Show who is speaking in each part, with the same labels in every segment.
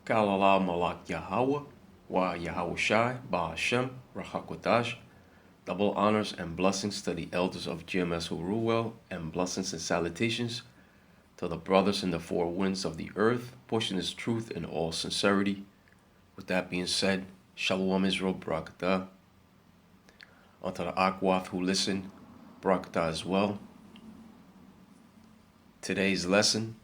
Speaker 1: Kal Allah Malak Yahweh, Wa Yahushai, Ba Hashem, Rahakwadash. Double honors and blessings to the elders of GMS who rule well, and blessings and salutations to the brothers in the four winds of the earth, pushing his truth in all sincerity. With that being said, Shalom Israel, Barakatah. Unto the Akwath who listen, Barakatah as well. Today's lesson.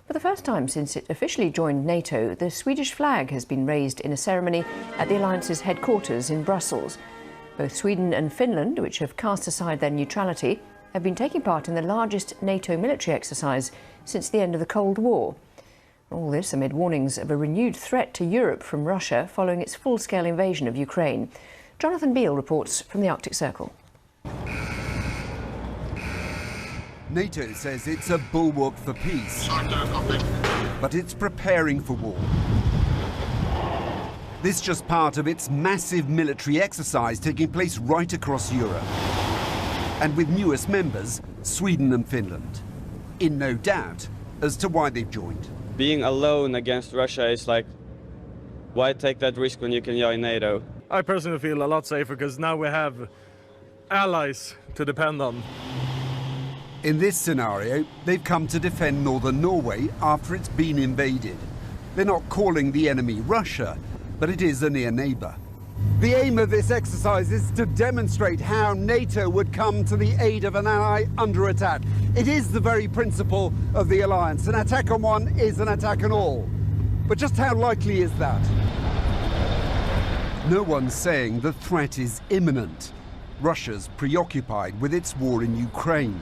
Speaker 2: For the first time since it officially joined NATO, the Swedish flag has been raised in a ceremony at the alliance's headquarters in Brussels. Both Sweden and Finland, which have cast aside their neutrality, have been taking part in the largest NATO military exercise since the end of the Cold War. All this amid warnings of a renewed threat to Europe from Russia following its full-scale invasion of Ukraine. Jonathan Beale reports from the Arctic Circle.
Speaker 3: NATO says it's a bulwark for peace, but it's preparing for war. This just part of its massive military exercise taking place right across Europe. And with newest members, Sweden and Finland, in no doubt as to why they've joined.
Speaker 4: Being alone against Russia is like, why take that risk when you can join NATO?
Speaker 5: I personally feel a lot safer because now we have allies to depend on.
Speaker 3: In this scenario, they've come to defend northern Norway after it's been invaded. They're not calling the enemy Russia, but it is a near neighbour. The aim of this exercise is to demonstrate how NATO would come to the aid of an ally under attack. It is the very principle of the alliance. An attack on one is an attack on all. But just how likely is that? No one's saying the threat is imminent. Russia's preoccupied with its war in Ukraine.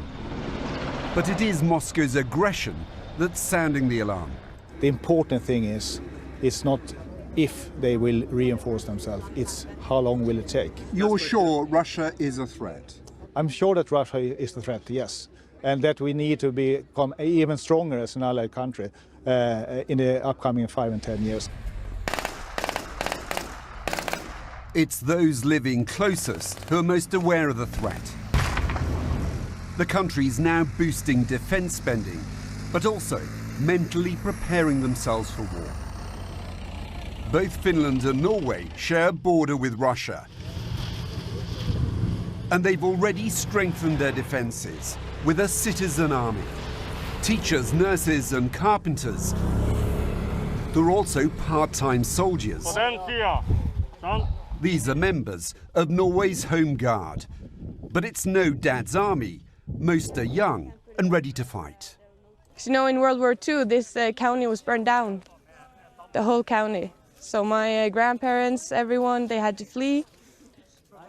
Speaker 3: But it is Moscow's aggression that's sounding the alarm.
Speaker 6: The important thing is, it's not if they will reinforce themselves, it's how long will it take.
Speaker 3: You're sure Russia is a threat?
Speaker 6: I'm sure that Russia is the threat, yes, and that we need to become even stronger as an allied country in the upcoming 5 and 10 years.
Speaker 3: It's those living closest who are most aware of the threat. The country's now boosting defence spending, but also mentally preparing themselves for war. Both Finland and Norway share a border with Russia. And they've already strengthened their defences with a citizen army. Teachers, nurses and carpenters. They're also part-time soldiers. These are members of Norway's Home Guard. But it's no dad's army. Most are young and ready to fight.
Speaker 7: You know, in World War II, this county was burned down, the whole county. So my grandparents, everyone, they had to flee.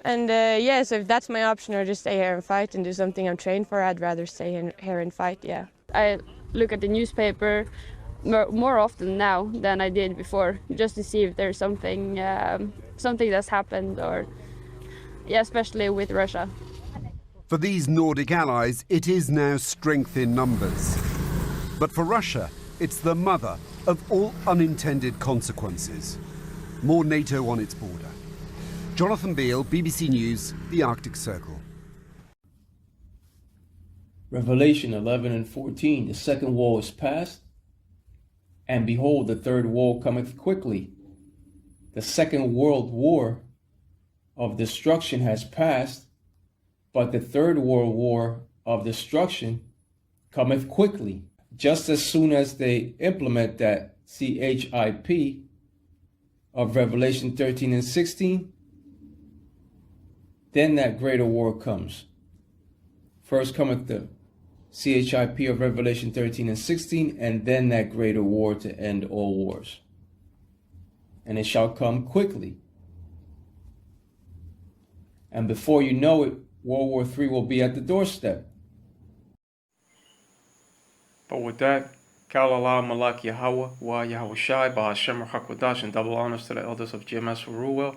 Speaker 7: And yeah, so if that's my option, or just stay here and fight and do something I'm trained for, I'd rather stay here and fight, yeah.
Speaker 8: I look at the newspaper more often now than I did before, just to see if there's something that's happened, or yeah, especially with Russia.
Speaker 3: For these Nordic allies, it is now strength in numbers. But for Russia, it's the mother of all unintended consequences. More NATO on its border. Jonathan Beale, BBC News, the Arctic Circle.
Speaker 1: Revelation 11 and 14, the second woe is past, and behold, the third woe cometh quickly. The second world war of destruction has passed, but the third world war of destruction cometh quickly. Just as soon as they implement that CHIP of Revelation 13 and 16, then that greater war comes. First cometh the CHIP of Revelation 13 and 16, and then that greater war to end all wars. And it shall come quickly. And before you know it, World War III will be at the doorstep. But with that, Kal Allah Malak Yahweh, Wa Yahushai, Ba Hashem, Rahakwadash, and double honors to the elders of GMS who rule well.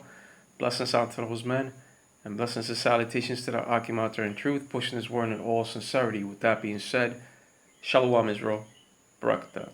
Speaker 1: Blessings out to those men, and blessings and salutations to the Akim out there in truth, pushing his word in all sincerity. With that being said, Shalom Israel, Barakatah.